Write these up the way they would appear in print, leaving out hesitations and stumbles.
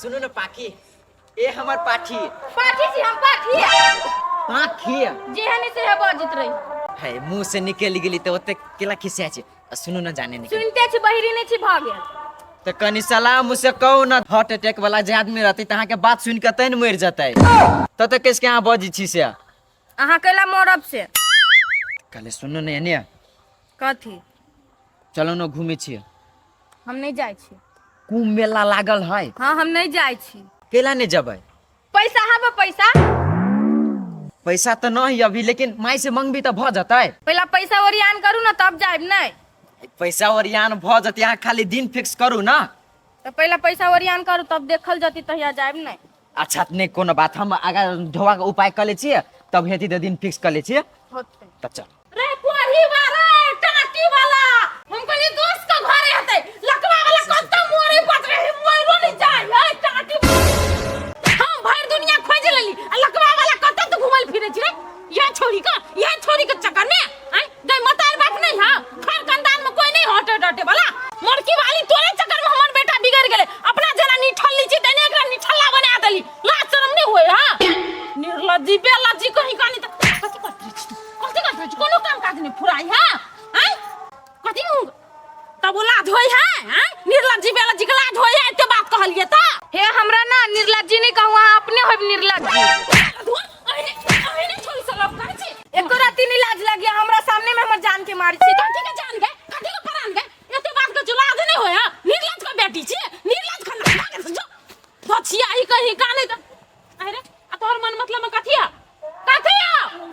सुनो ना पाखी ए हमर पाठी पाठी से हम पाठी पाखी जेहनी से है बजित रही है मुंह से निकल गेली तो ओते केला खिसिया छै सुनो ना जाने निकल सुनते छी बहिरी नहीं छी भ गेल तो कनी सलाम मुझसे कहो ना हार्ट अटैक वाला जे आदमी रहते तहां के बात सुन के तैन मर जतै तो किसके यहाँ बजी छी से अहाँ कैला मोरब से कहले सुनो ने एने कथी चलो ना घूमे छी हम नहीं जाय छी कुंभ मेला लागल है हाँ हम नहीं जाय छी केला नहीं जबै पैसा हबे पैसा पैसा तो नहीं अभी लेकिन माई से मंगबी तो भ जतै पहला पैसा ओरियान करू ना तब जाब नहीं पैसा ओरियान भ जत यहाँ खाली दिन फिक्स करू ना तो पहला पैसा ओरियान करू तब देखल जती तहिया जाब नहीं अच्छा नहीं कोनो बात हम अगर ढोवा के उपाय कर ले छिए तब हेती तो दिन फिक्स कर ले छिए होते त चल रे कोरी वाला टाटी वाला हम कहली दोस्त का घर हते लकवा वाला कत्ता मोरे पत रही मोरो नहीं जाय है टाटी हम भर दुनिया खोज लेली लकवा वाला कत्ता तो घुमल फिरे छी रे ये छोरी के चक्कर में आई गई मतार बाप नहीं हां घर कंदान में कोई नहीं हटे डटे वाला मड़की वाली तोरे चक्कर में हमर बेटा बिगड़ गेले अपना जना निठल ली छी तने एकरा निठल्ला बना देली लाज शरम नहीं होय हां निर्लज्जी बेलज्जी कहीं कानी त कथि करत छी कोनो काम काज नहीं फुराई है हैं कथि हूं तब लाज होई है हैं निर्लज्जी बेलज्जी के लाज होई है एते बात कहलिए त हे हमरा ना निर्लज्जी नहीं कहू अहाँ अपने होब निर्लज्जी अरे छोरी से लव कर छी एको राती नहीं लाज लगिया हमरा सामने में हमर जान के मारी छी कथि के जान गए कथि के प्राण गए एते बात के लाज नहीं होय है निर्लज्ज का बेटी छी निर्लज्ज खना लागे जो बचिया ही कहीं काने त अरे तोहर मन मतलब में कथिया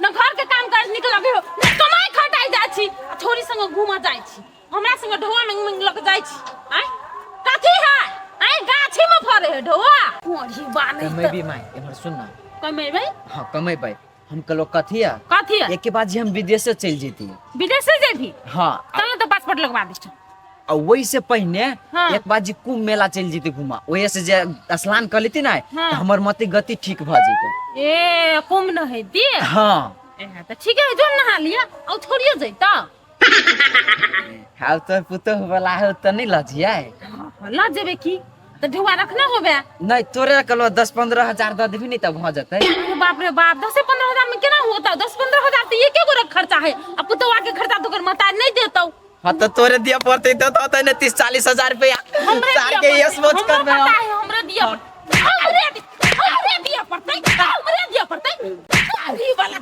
न घर के काम काज निकल आबे हो न कमाई खटाई जाय छी छोरी संग घुमा जाय छी हमरा संग ढोआ में लग जाय छी आय कथी है आय गाछी में फरे है ढोआ कोढ़ी बाने कमै भी माई एमर सुन ना कमेबै हां कमेबै हम कलो कथिया एक के बाद जे हम विदेश से चल जेती विदेश से जेबी हां चल तो पासपोर्ट लगवा दे और वही से पहले हाँ। एक बार जी कुंभ मेला चल जीते घुमा वही से जे स्नान कर लेती ना हाँ। तो हमर मति गति ठीक भ जेते ए कुंभ न है दी हां ए त ठीक है जो नहा लिया और छोड़ियो जइता हाल तो पुतो वाला है त नहीं लजिया ला जेबे की त ढोआ रखना होबे नहीं तोरे कलो 10-15 हजार द देबी नहीं त भ जते अरे बाप रे बाप 10-15 हजार में केना होता 10-15 हजार तो एक गो खर्चा है अब पुतवा के खर्चा तो कर मता नहीं देतौ हाँ तो तोरे दिया पड़ते तो 30-40 हजार रुपया साल के ये सोच कर में हमरा दिया हमरे दिया पड़ते अरे वाला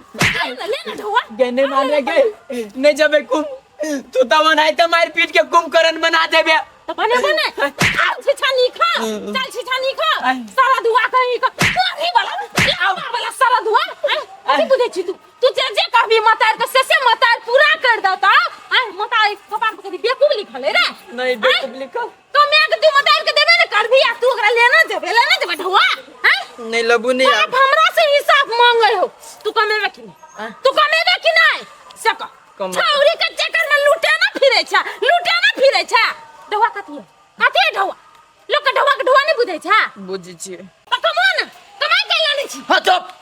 ले ना ढोआ गने माने गए नहीं जबे कुम तू त बनाई त मार पीट के कुंभकर्ण बना देबे तो बने छिछानी खा चल छिछानी खा सारा धुआ कहीं का अरे वाला सारा धुआ अरे बुझे छी तू जे कहबी मतार तो से मतार पूरा कर देता मतार कपार पे कभी बेवकूफ लिखल है रे नहीं बेवकूफ लिखल तो मैं के तू मतार के देबे न कर भी तू ओकरा लेना देबे ढोआ हैं नहीं लबू नहीं आप हमरा से हिसाब मांगे हो तू कमेबे कि नहीं तू कमेबे कि नहीं सक छौरी के चक्कर में लूटे ना फिरे छा ढोआ कथि है ढोआ लोग के ढोआ नहीं बुझे छा बुझी छी तो कमा ना कमाई के लानी छी हां चुप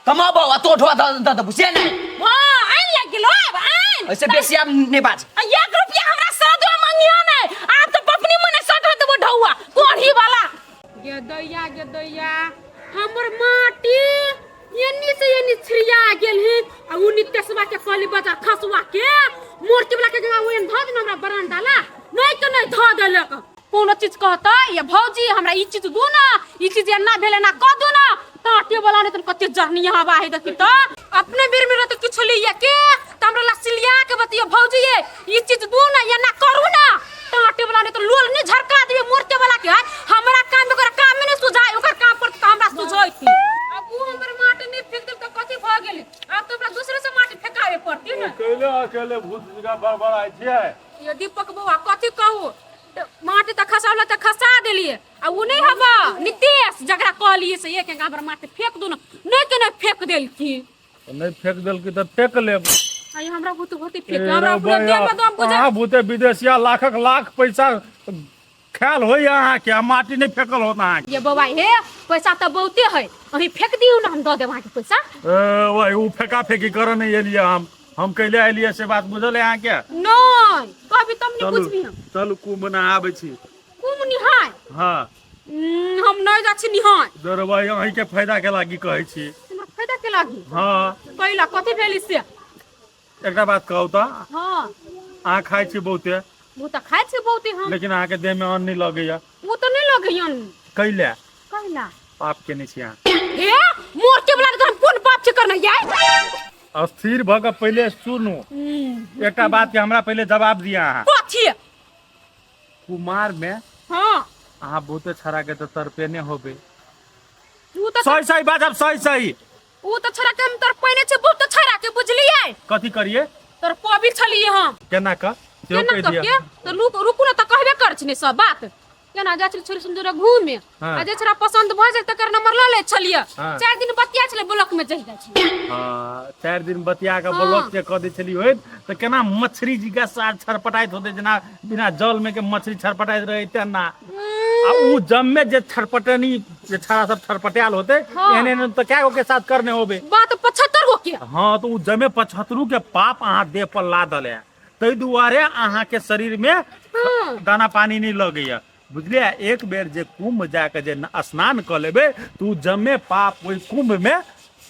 कमाबो आ तो ढोआ द बुझे नहीं हां आइन लग गेलो अब आइन ऐसे बेसी आप नहीं बाज 1 रुपया हमरा सदवा मांगियो नहीं आप तो पपनी मने सट देबो ढोआ कोढ़ी वाला गे दैया हमर माटी यनी से यनी छिया गेल है आ उ नित्यसवा के कहली बजा खसवा के मूर्ति वाला के जगह ओन ध दिन हमरा बरांडा ला नहीं तो नहीं ध देलक कोनो चीज कहता ये भौजी हमरा ई चीज दू ना ई चीज ना भेले ना क दू ना टाटे वाला ने त कते जहनी यहां बाहे देखि त अपने बीर में तो किछ लिया के त हमरा लसिलिया के बतिया भौजी ये ई चीज दू ना या ना करू ना टाटे वाला ने तो लोल ने झरका देबे मूर्ति वाला के हमरा काम ओकर काम में नहीं सुझाय ओकर काम पर त हमरा सुझाय थी अब उ हमर माटी नहीं फेंक देब त कथि भ गेल अब तो हमरा दूसरे से माटी फेकावे पड़ती ना अकेले भूत जगह बड़बड़ाई छियै ये दीपक बउआ कथि कहू माटी त खसावला त खसा देलिए आ उ नहीं हबा नितेश जकरा कहलिए से एक गाबर माटी फेंक दू नहीं के नहीं फेंक देलकी नहीं फेंक देलकी त फेंक लेब आई हमरा भूत होती फेंक हमरा पूरा देह में दम बुझा हां भूते विदेशिया लाख पैसा ख्याल होय अहाँ के माटी नहीं फेंकल होता अहाँ ये बउआ हे पैसा त बहुते है अभी फेंक दियो ना हम द देब अहाँ के पैसा वही उ फेंका फेंकी कर नहीं एलिए हम कैले एलिए से बात बुझल है अहाँ के नहीं कभी तुम नहीं बुझबी हम चलू कुंभ ना आबै छी कुम निहाय हां हम नहीं जा छी निहाय दरबा अहीं के फायदा के लागी कहै छी। हमरा फायदा के लागी हाँ कैला कथि भेली से एकटा बात कहू तो हां अहाँ खाइ छी बहुते वो त खाइ छी बहुते हम लेकिन अहाँ के देह में अन्न नहीं लगैया वो तो नहीं लगैयन कैले कैला पाप के नहीं छी अहाँ। हे मोर के बला तो हम कोन पाप छे करना यार अस्थिर भ के पहले सुनू एकटा बात के हमरा पहले जवाब दिया अहाँ। कथि कुमार में हां अहाँ बहुते छड़ा के तो तरपेने होबे। वो तो सही सही बात अब सही सही वो तो छरा के हम तर पहिने छे बहुत छरा के बुझलिए कथी करिए तर पवित्र छलिए हम केना का सेहो केना कह तो दिया। के तो रुकू ना त कहबे कर छने सब बात केना जा छल छोरी सुंदर घूमे हाँ। आ जे छरा पसंद भ जाय तकर नंबर ल ले छलिए हाँ। 4 दिन बतिया छले ब्लॉक में जहि जाय छी हाँ 4 दिन बतिया के हाँ। ब्लॉक से कह दै छली होइत तो केना मछली जी के साथ छरपटाइत होते जना बिना जल में के मछली छरपटाइत रहे तेना आ उ जम्मे जे छरपटनी जे छाड़ा सब छरपटाल होते हाँ। एने तो क्या के साथ करने होबे। बात 75 गो के हाँ तो उ जमे 75 के पाप अहाँ देह पर लादल है तै दुआरे अहाँ के शरीर में दाना पानी नहीं लगैया बुझलिए। एक बेर जे कुंभ जाके जे स्नान क लेबे तो उ जमे पाप ओइ कुंभ में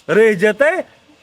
रह जेते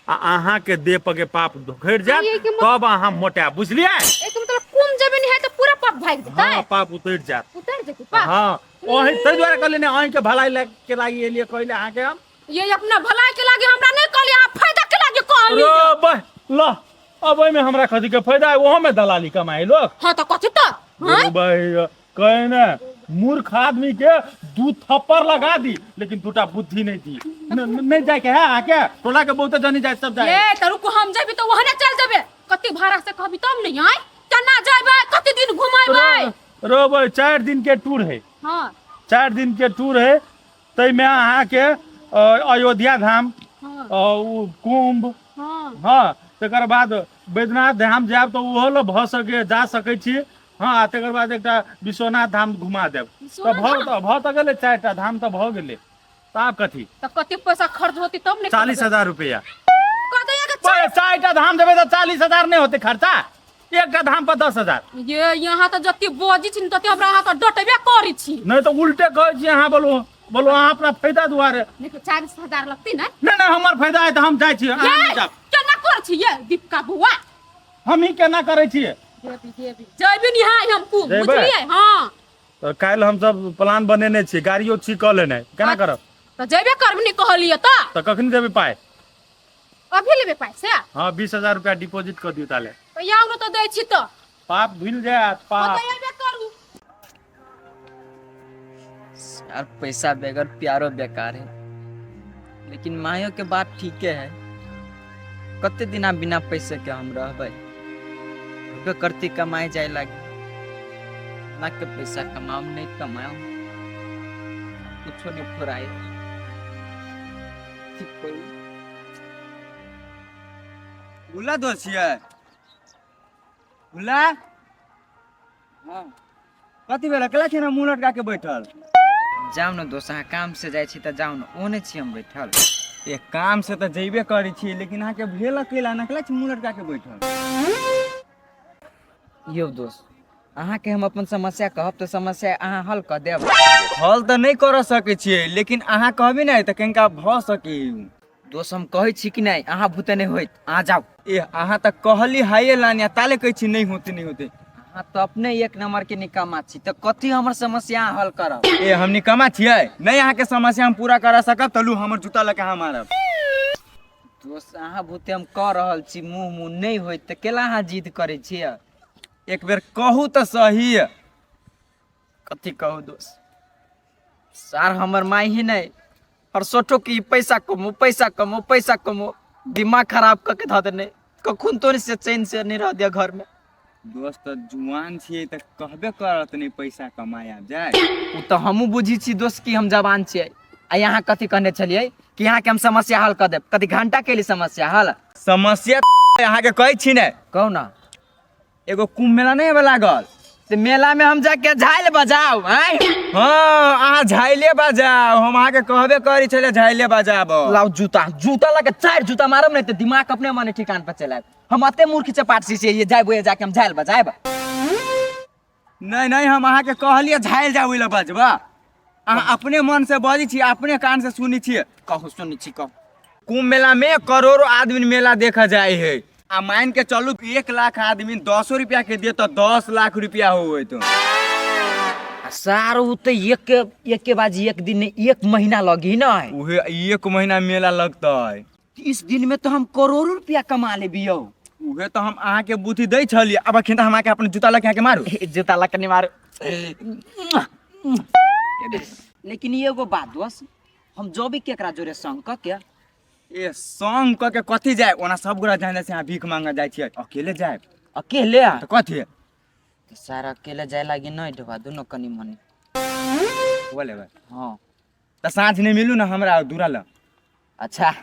आ अहाँ के देह पर के पाप धोखड़ जात ये कि तब अहाँ मोटा बुझलिए। एक मतलब कुम जमीन है तो पूरा पाप भाग जता हाँ पाप उतर जात उतर जेती पाप हाँ ओही तै दुआरे कहले ने अहीं के भलाई के लागि एलिए कहले अहाँ के हम ये अपना भलाई के लागे हमरा नहीं कहली आप फायदा के लागे कहली रो बह ल अब ओइ में हमरा खदी के फायदा है ओहो में दलाली कमाई लोग। हां तो कथि त हां भाई कहे ना मूर्ख आदमी के 2 थप्पड़ लगा दी लेकिन टूटा बुद्धि नहीं दी नहीं जाए के है आके टोला के बहुत जनी जाए सब जाए ये त रुको हम जेबी तो वहने चल जेबे कति भाड़ा से कहबी तब नहीं आय केना जाइबे कति दिन घुमाइबे रो भाई 4 दिन के टूर है हां 4 दिन के टूर है तै में अहाँ के अयोध्या धाम हां उ कुंभ हां हाँ तकर बाद बैद्यनाथ धाम जाब तो ओहो ल भ सके जा सकै छी। हाँ तकर बाद एकटा विश्वनाथ धाम घुमा देब तो भ त गेले 4टा धाम तो भ गेले त आब कथी त कति पैसा खर्च होती तब नहीं 40,000 रुपया कहते के 4टा धाम देबे तो 40,000 नहीं होते खर्चा एकटा धाम पर 10,000 ये यहाँ तो जति बजी छिन तति हमरा अहाँ तो डटबे करी छी नहीं तो उल्टे कहे छी अहाँ बोलो बोलो अहाँ अपना फायदा दुआरे नहीं तो 40,000 लगती ना नहीं हमर फायदा है तो हम जाय छी अहाँ नहीं जाब केना कर छी ये दीपका बुआ हम ही केना करे छी देबी जइबे निहाय हमको जइबे? बुझलिए हां तो काल हम सब प्लान बनेने छी गाड़ियों छी क लेने केना करब तो जइबे करबनी कहलिए तो कखनी देबे पाए अभी लेबे पैसा हाँ 20,000 रुपया डिपॉजिट कर दियो ताले तो याव न तो दै छी तो पाप धुल जात पाप अबे करू यार पैसा बगैर प्यारो बेकार है लेकिन मायो के बात ठीक है कते दिना बिना पैसे के हम रहबै होबे करती कमाए जाए लागी ना के पैसा कमाओ नहीं कमाओ कुछो नहीं फुराए ठीक कोई बुला दो छियै बुला हाँ कथी बेला कला छी ना मुंह लटका के बैठल जाओ न दोस्त अहाँ काम से जाए छी त जाओ न ओने छी हम बैठल एक काम से तो जइबे करै छी लेकिन अहाँ के भेल अकेला नकला छी मुंह लटका के बैठल यो दोस्त अहाँ के हम अपन समस्या कहब तो समस्या अहाँ हल कर देब हल तो नहीं कर सकै छियै लेकिन अहाँ कहबी नहीं तो कनिका भ सकी दोस्त हम कहै छी कि नहीं अहाँ भूते नहीं होइत अहाँ जाओ ए अहाँ तो कहली हाइए लानिया ताले कहै छी नहीं होते नहीं होते अहाँ तो अपने एक नंबर के निकामा छी तो कथी हमर समस्या अहाँ हल करब ए हम निकम्मा छियै नहीं अहाँ के समस्या हम पूरा करा सकब तलू हमर जूता लके अहाँ मारब दोस्त अहाँ भूते हम कह रहल छी मुंह नहीं होइत तो केला अहाँ जिद करे छियै एक बेर कहू तो सही कथी कहू दोस्त सार हमर माई ही नहीं और सोचो कि पैसा कमो दिमाग खराब करके धऽ देने कखुन तो से चैन से नहीं रह दिया घर में दोस्त जुआन छियै तो कहबे करत नहीं पैसा कमाए आब जाए उ तो हमहू बुझी छी दोस्त कि हम जवान छियै आ यहाँ कथी कहने छलियै कि यहाँ के हम समस्या हल कर देब कथी घंटा के लिए समस्या हल समस्या अहाँ के कहै छी ने कहू ना एगो कुंभ मेला नहीं लागल तो मेला में हम जाके झाइल बजाओ हैं हाँ अहाँ झाइले बजाओ हम अहाँ के कहबे करी छले झाइले बजाब लाओ जूता लगे 4 जूता मारब नहीं तो दिमाग अपने मने ठिकान पर चलाए हम अते मूर्ख चपाट से ये जाए जाके हम झाइल बजाएब नहीं हम अहाँ के कहलिए झाइल जाओ ले बजबा अहाँ अपने मन से बजी छी, अपने कान से सुनी छी। कहू सुनी छी कहू। कुंभ मेला में करोड़ों आदमी मेला देखा जाए है। आ मान के चलू 1 लाख आदमी 100 रुपया के दे तो 10 लाख रुपया हो तो। सार उ तो एक के बाजी एक दिन 1 महीना लगी ना है। उहे 1 महीना मेला लगता है। 30 दिन में तो हम करोड़ों रुपया कमा लेबी यौ। उहे तो हम अहाँ के बुद्धि दै छलिए। अब अखन हम के अपन जूता लगा के मारू। जूता लगा के मारू। लेकिन ये एगो बात दोस्त, हम जो भी केकरा जोरे संग क के ए संग क के कथी जाए? ओना सब गोरा जाने से यहाँ भीख मांगा जाए छिए। अकेले जाए अकेले आ तो कथी है? तो सारा अकेले जाए लागी नहीं ढवा दोनों कनी मनी बोले भाई। हाँ तो साँझ नहीं मिलू ना हमरा दूरा ल। अच्छा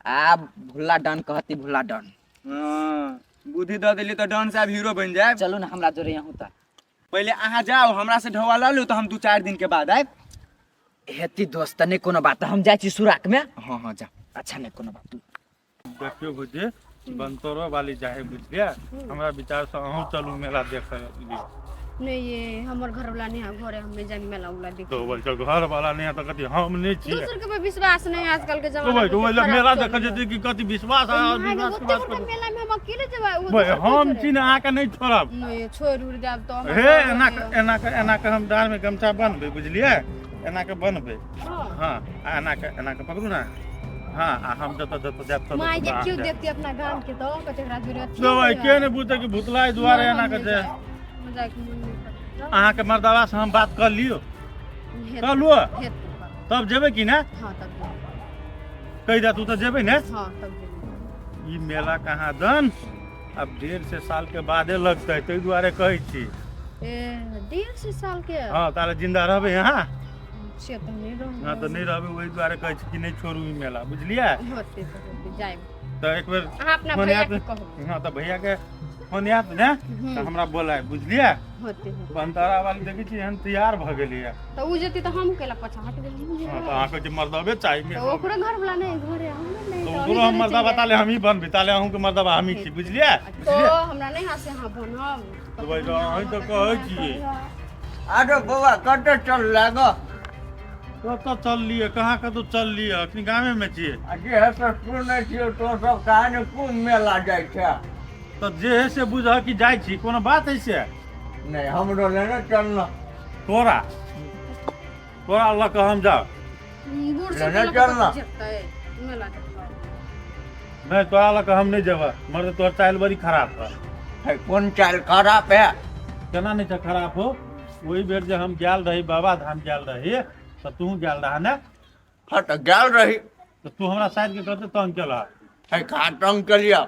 आ भुल्ला डन कहती भुल्ला डन। हाँ, बुद्धि दे दिली तो डन साहब हीरो बन जाए। चलो ना हमरा जोरे यहाँ होता। पहले अहाँ जाओ, हमरा से ढवा ला लो तो हम 2-4 दिन के बाद आए। हेती दोस्त नहीं कोनो बात, हम जाए छी सुराक में। हाँ हाँ जा। अच्छा नहीं कोनो बात। देखियो बुझे बंतरो वाली जाए बुझलिए। हमरा विचार से अहूँ चलू मेला देखे लिए। नहीं ये हमर घर वाला नहीं है, घरे हम नहीं जानी मेला उला देख। तो बोल घर वाला नहीं है तो कथी हम नहीं छिए। दूसर के पे विश्वास नहीं आजकल के तो जमाना भाई तो मेला देखे जेती कि कथी विश्वास है और विश्वास के बात करू। मेला में हम अकेले जेबै। भाई हम छी ना आहाँ के नहीं छोड़ब। नहीं छोड़ उड़ जाब तो हे एना के हम डाल में गमछा बनबे बुझलिए। एना के बनबे। हां एना के पकड़ू ना। हाँ हम जत जाब तो माय के क्यों देखती अपना गांव के तो कतेकरा जरूरत तो भाई के ने बुझते कि भूतलाई द्वारे एना के जे मजाक मन नहीं करता। अहाँ के मर्दावा से हम बात कर लियो। कर लो तब जेबे कि ना? हां तब कह जा तू तो जेबे ना? हां तब ई मेला कहाँ दन अब 1.5 साल के बादे लगते तै दुआरे कहै छी। ए 1.5 साल के? हाँ तारे जिंदा रहबे यहाँ। से तो नहीं रहूं। हाँ तो नहीं रहबे वही द्वारे कहै छी कि नहीं छोड़ू ई मेला बुझलिए। होते तो जाए तो एक बेर अहाँ अपना भैया के कहो। हाँ तो भैया के फोन याद ने तो हमरा बोला बुझलिए। होते बंतारा वाली देखी छी हम तैयार भ गेली है। तो उ जेती तो हम केला पाछा हट गेली। हाँ तो अहाँ के मर्दबे चाहिए। तो ओकरे घर वाला नहीं घरे हम नहीं। तो ओकरो हम मर्दा बताले हम ही बनबे ताले अहूँ के मर्दबा हम ही छी बुझलिए। तो हमरा नहीं हाथ से हां बनब। तो भाई तो अहीं तो कहै छी। आडो बाबा कते चल लागो? तो चल लिए कहाँ का तो चल लिए अपनी गाँव में छिए। जे है तो सुनै छियो तो सब कहानी कुंभ मेला जाय छै। तो जे है से बुझ कि जाय छी कोनो बात है से नहीं हमरो लेने चलना। तोरा ल के हम जाओ। बूढ़ से लेने चलना। मेला नहीं तोरा ल के हम नहीं जेबा। मर्द तोर चाल बड़ी खराब है। कौन चाल खराब है? केना नहीं था खराब हो? वही बेर जे हम गेल रही बाबा धाम गेल रही तो तू गेल रहा ना? हाँ तो गेल रही तो तू हमरा साइड के कहते तंग केला है। कहाँ तंग कर लिया?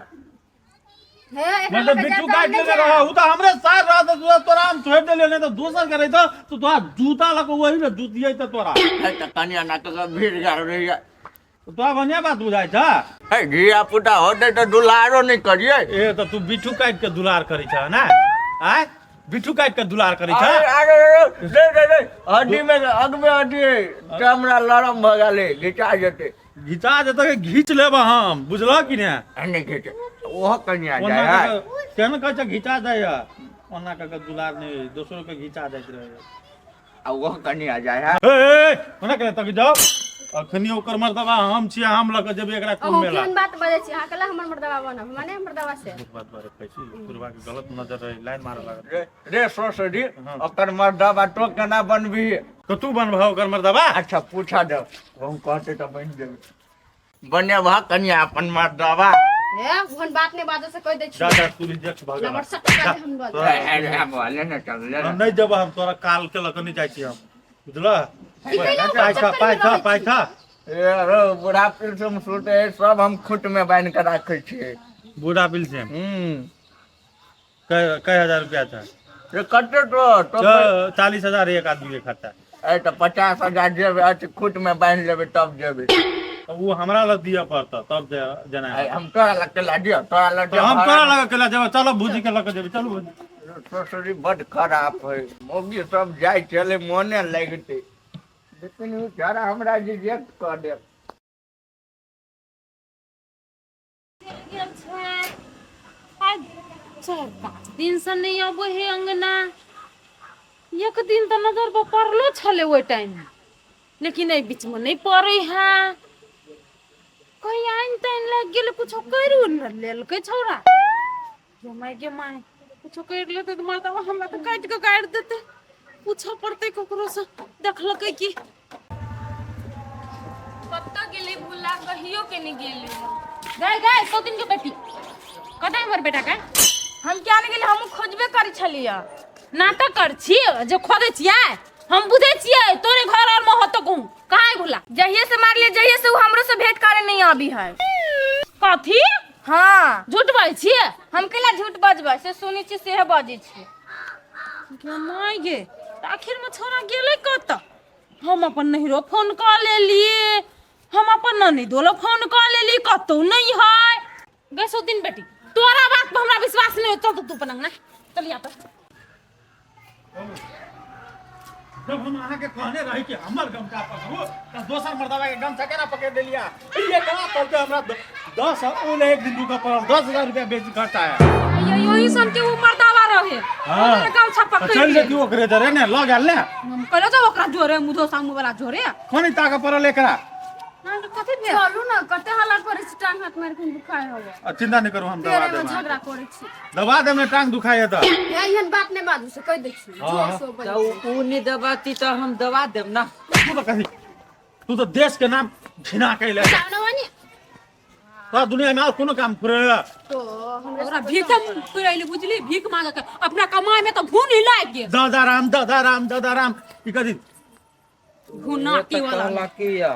मतलब बिट्टू काट ले रहा उ तो हमरे साथ रहा तो तोरा हम छोड़ देले नहीं तो दूसर करे तो तोरा जूता लग वही में जूतियै तो तोरा है तो कन्या ना तो भीड़ गेल रही है। तोरा बढ़िया बात बुझाय छ। है धिया पुता होते तो दुलारो नहीं करिए। ए तो तू बिट्टू काट के दुलार करी छ ना? आय बिट्टू काट के दुलार करी छ। अरे दे हड्डी में अगबे हड्डी चमड़ा लरम भ गेले घिचा जेते। घिचा जत के घीच लेबा हम बुझलो कि ने? नहीं घिचे ओह कन्या ओना जाय। केन कह छ घिचा जाय ओना के दुलार नहीं दोसरो के घिचा जाइत रहे। आ ओह कन्या जाय है। ए ओना के तक जाओ अखनी ओकर मर्दबा हम छी हम लग जेबे एकरा कुल मेला। केहन बात बजै छी अहाँ कला हमर मर्दबा बनब माने मर्दबा से बात बारे कैसी पूर्वा के गलत नजर रही लाइन मारे लागत। रे सोसरी ओकर मर्दबा तो केना बनबी? तो तू बनबा ओकर मर्दबा? अच्छा पूछा दो हम कहते तो बन देबे। बने वह कन्या अपन मर्दबा। ए ओहन बात नहीं बाजो से कह दे छी। जा जा तू रिजेक्ट भ गेल। नंबर 70 हम बोल। अरे बोले ना चल ले हम नहीं जब हम तोरा काल के लकनी जाय छी हम बुझला। ठीक पाई खा ए रो बुढ़ा पिलसम सुते सब हम खुट में बांध के राखे छी। बूढ़ा बिल से कई हजार रुपया था? ये कटे तो 40,000 एक आदमी के खाता। ए तो 50,000 जेबे अच्छे खुट में बांध लेबे तब जेबे। तो वो हमरा लग दिया पड़ता तब जना है। हम तोरा लग के ला दियो तोरा लग तो हम तोरा लगा के ला जेबा। चलो भूजी के लग जेबे चलो भूजी। ससुरी बड़ खराब है। मोगी सब जाय चले मोने लगते लेकिन उ जरा हमरा रिजेक्ट कर दे। दिन से नहीं अब हे अंगना एक दिन तो नजर पर पड़लो छले वो टाइम में, लेकिन ए बीच में नहीं पड़े है। कहीं आइन ताइन लग गेल कुछो करू न लेल के छोरा के माय कुछो कर लेते तो माता हमरा तो काट देते। पूछो पड़ते ककरो से देखलकै की कत्ता गेली भूला कहियो के नहीं गेली। गए गए सौतिन के बेटी कतै हमर बेटा के हम क्या नहीं गेली, हम खोजबे करी छलिया। नाटक कर छी जो खोदे छियै हम बुझे छियै तोरे घर और में होतो कहूं काहे भूला। जहिए से मार लिए जहिए से वो हमरो से भेंट करे नहीं आबी है। कथी हाँ झूठ बाजै छियै? हम केला झूठ बजबै से सुनी छी से बाजी छी। के माय गे आखिर में छोरा गेलै कत? हम अपन नहिरो फोन कर लेलिए, हम अपन ननदोलो फोन कर लेली, कतौ नहीं है। गे सौतिन बेटी तोरा बात पर हमरा विश्वास नहीं होता तो तू पनंग ना चल या तो। जब हम अहाँ के कहने रही कि हमर गमछा पकड़ू तो दोसर मर्दवा के गमछा केना पकड़ देलिया? ये कहा पड़ते हमरा 10 उन एक दिन रुका पड़ल 10,000 रुपया बेच खर्च आया। यही सन के वो मर्दावा रहे हां गांव छपक तो चल जेती ओकरे जरे ने ल गेल ने हम कहलो जो ओकरा जोरे मुधो सामू वाला जोरे कोनी ताका पड़ल एकरा। ना तो कथि भेल चलू ना कते हालत पर छी, टांग हाथ मार के दुखाय होवे। चिंता नहीं करू हम दवा तेरे में देब। झगड़ा करे छी दवा देब में टांग दुखाए त एहन बात नहीं बाजू से कह दै छी। जोर से तो ऊ नहीं दबाती तो हम दवा देब ना। तू तो कही तू तो देश के नाम घिना कैले जानवानी तो दुनिया में और कोनो काम फुरे तो ओकरा भीख पुरैली बुझली भीख मांगे के अपना कमाई में तो घून ही लाग गे दादा राम ई कदी घून नाटी वाला कहला कि या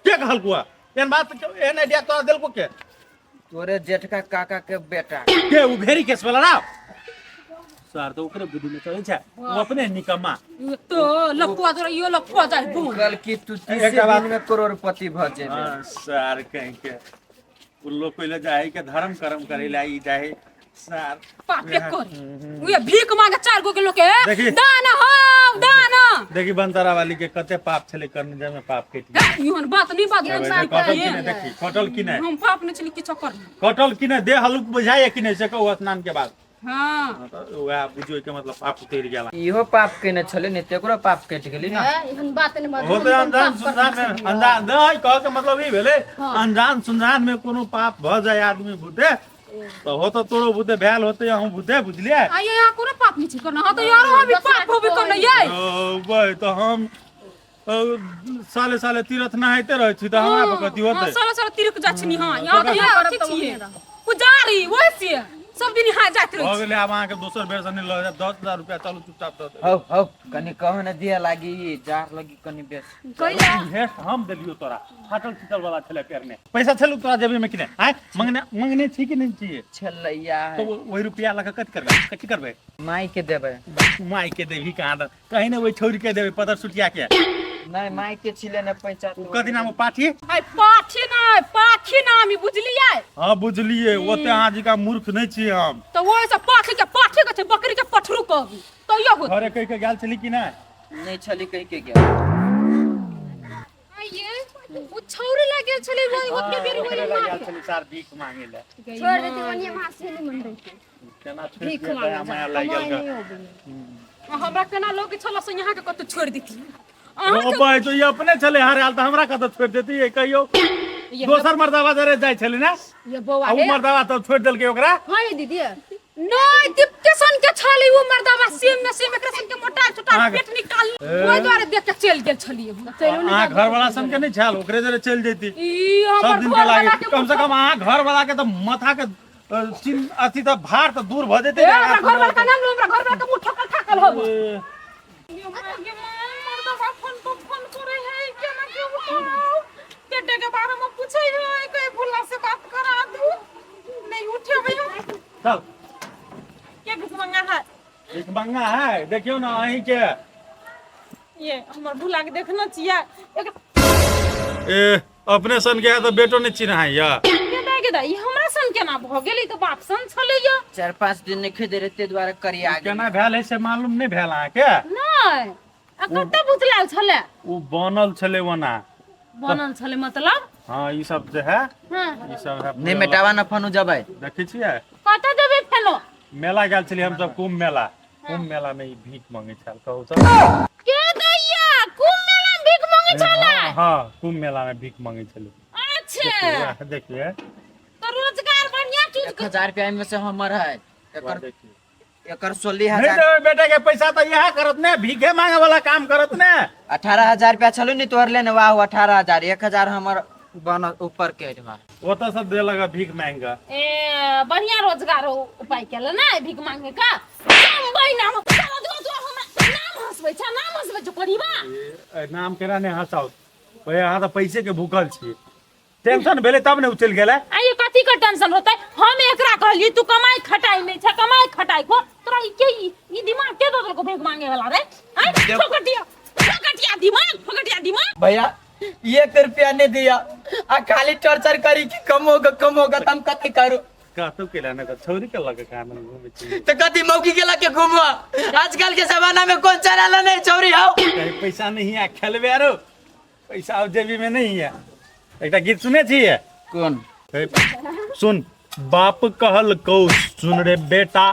के कहल कुआ एन बात एन आइडिया तो दिल को के तोरे जेठका काका के बेटा के उ भेरी केस वाला ना सर तो ओकरे बुद्धि में चले छै वो अपने निकम्मा तो लकुआ तोरा यो लकुआ जाय घून कल की तू 30 एक बात- दिन में करोड़पति भ जेबे। हां सर कहीं के उल्लो कोइले जाए के धर्म कर्म करेला ई जाए सर पापे कर उए भीख मांगे 4 गो के लोग के देखी। दाना हो दाना देखी बंतरा वाली के कते पाप छले करने जे में पाप केटी योहन बात नहीं बात कटल की ने देखी कटल की ने हम पाप नहीं चली किछो कर कटल की ने देह हलुक बुझाए कि नहीं से कहू स्नान के बाद हां तो वह बुझियो के मतलब पाप उतर गेला इहो पाप केने छले नहीं तेकरो पाप कट गेली ना। एहन बात नहीं बाजू। होते अनजान सुनजान में अनजान नहीं कह के मतलब ई भेले अनजान सुनजान में कोनो पाप भ जाए आदमी भूते तो हो तो तोरो भूते भेल होते हम भूते बुझलिए आ ये यहाँ कोनो पाप नहीं छी करना हां तो यार हम भी पाप होबे करना ये भाई तो हम साले साले तीर्थ नहाते रहे छी तो हमरा बकती होते साला साला तिरक जा छनी हां यहाँ तो यहाँ ठीक छिए पुजारी वैसे सब दिन यहाँ जात हो रहे गेले अब अहाँ के दोसर बेर से नहीं ल 10,000 रुपया चलू चुपचाप दे हौ हौ कनी कहो न दिया लागी जार लगी कनी बेस कइला भेस हम देलियो तोरा फाटल चितल वाला छले पैर में पैसा छलु तोरा जेबी में किने आय मंगने छी कि नहीं चाहिए छलैया तो है वही रुपया लगा कट करबे कथि करबे माई के देबे। माई के देवी कहाँ द कहीं ना वही छोरी के देवे पतर सुटिया के नहीं माई के छिले ने पैसा उ कथि नाम पाठी आई पाछी ना मी बुझलिए हां बुझलिए ओते अहाँ जी का मूर्ख नहीं छी हम तो वो ऐसा पाछी के छे बकरी के पठरू कहबी तो यो हो घरे कह के गेल छली कि ना नहीं छली कहीं के गया। ये वो छौरी लागे छले वही होत बेरी ओकरे वही लगे मार गेल छली सार भीख मांगे ले छोड़ देती वनी वहां से नहीं मंडल के केना छोड़ भीख के मांगे दया माया लग कमाई गेल नहीं होबे। हमरा केना लोग छला से यहाँ के कत छोड़ देती ओ भाई तो ये अपने चले हारे हाल तो हमरा कत छोड़ देती है कहियो दोसर मर्दावा जरे जाय छले ना ये बौआ अब है मर्दावा तो छोड़ देल के ओकरा हां ये दीदी नहीं डिप्टेशन के छली वो मर्दावा सेम में कृष्ण के मोटा छोटा आगे। पेट निकाल ओइ द्वारे देख के चल गेल छलिए अहाँ घर वाला सन के नहीं छल ओकरे जरे चल जेती ई सब हमर दिन घर के वाला लागे के कम से कम अहाँ घर वाला के तो माथा के चिन अथी तो भार तो दूर भ जेते हमरा घर वाला का नाम लो हमरा घर वाला के मुंह ठकल ठाकल हो मर्दावा फोन करे है केना के उठाओ बेटे के बारे में पूछे है कोई भुला से बात करा दू नहीं उठे भैया चल के घुमंगा है एक बंगा है देखियो ना अहीं के ये हमर भुला के देखना चाहिए एक ए अपने सन के है तो बेटो नहीं चिन्हा है या के दाई हमरा सन केना भ गेली तो बाप सन छले ये 4-5 दिन नहीं खेदे रहते द्वारा करी आ गए। केना भेल है से मालूम नहीं भेल अहाँ के नहीं आ कत्ते बुझलाल छले उ बनल छले वना बनल छले मतलब हां ई सब जे है हां ई सब है नहीं मेटावा न फनु जबै देखै छियै कत देबे फेलो मेला गेल छली हम सब कुंभ मेला कुंभ मेला में ई भीख मांगे छल कहू तो के दैया कुंभ मेला में भीख मांगे छला। हाँ कुंभ मेला में भीख मांगे छल। अच्छा देखिए तो रोजगार बढ़िया चीज 1000 रुपया में से हमर है एकर देखिए एकर नहीं 16000 देवे बेटे के पैसा तो यह करत ने भीखे मांगे वाला काम करत ने। 18000 रुपया चलो नहीं तोहर लेने वाह 18000 1000 हमर बन ऊपर के बा। वो तो सब दे लगा भीख मांगा। ए बढ़िया रोजगार उपाय केला ना भीख मांगे का संभई नाम चलो दो हम नाम हंसबै छ नाम हंसबै छ पढ़ीबा नाम केना ने हंसाओ भैया यहाँ तो पैसे के भूखल छी टेंशन भेले तब ने उचल गेला। आइए कथी का टेंशन होता है हम एकरा कहलिए तू कमाई खटाई नहीं छ कमाई खटाई को तोरा ई दिमाग के दो को भीख मांगे वाला रे हैं फकटिया दिमाग भैया 1 रुपया नहीं दिया आ खाली टॉर्चर करी कि कम होगा तुम कथी करू का तो केला ने छोरी के लगे काम घूमे छी तो कथी मौकी के लाके घूमो आजकल के जमाना में कौन चला नहीं चोरी आओ कहीं पैसा नहीं है खेलबे आरो पैसा अब जेबी में नहीं है। एक गीत सुने छिए कौन सुन बाप कहल कौ सुन रे बेटा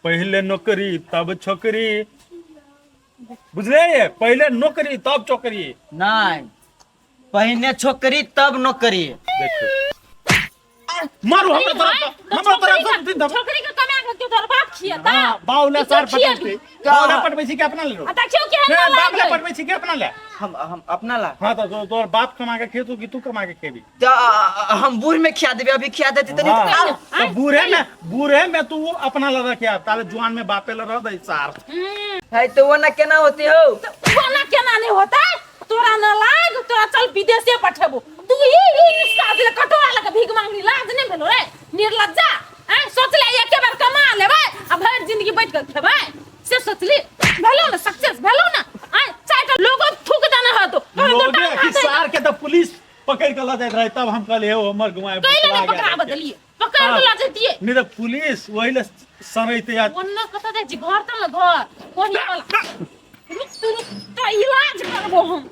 पहले नौकरी तब छोकरी बुझले ये पहले नौकरी तब छोकरी नहीं पहले छोकरी तब नौकरी देखो मारो हमरा तरफ छोकरी का कमा के तोर बाप खिया ता हां बाउला सर पटबे बाउला पटबे छी के अपना ले लो आता क्यों के नहीं हम बाप ले पटबे छी के अपना ले हम अपना ला हां तो तोर बाप कमा के खेतू कि तू कमा के खेबी तो हम बूढ़ में खिया देबे अभी खिया देती तो नहीं हाँ, तो बूढ़े में तू अपना ला रखे ताले जुआन में बापे ला रह दई सार है तो वो ना केना होती हो कोना केना नहीं होता तोरा न लाग तोरा चल विदेशे पठेबो तू ई साथ ले कटोरा लगे भीख मांगनी लाज नहीं भेलो रे निर्लज्जा हैं सोच ले एक बार कमा लेबे आ भर जिंदगी बैठ के खेबे से सोच ले भेलो ना सक्सेस भेलो ना हैं चाटा लोगो थूक देना है तो लोगे कि सार के तो पुलिस पकड़ के ला जात रहे तब हम कहले हो हमर गुमाए कैले ना पकड़ा बदलिए पकड़ के ला जतिए नहीं तो पुलिस वही ले सरैते यार ओन्ना कता दे घर त घर वही वाला रुक तो इलाज करबो हम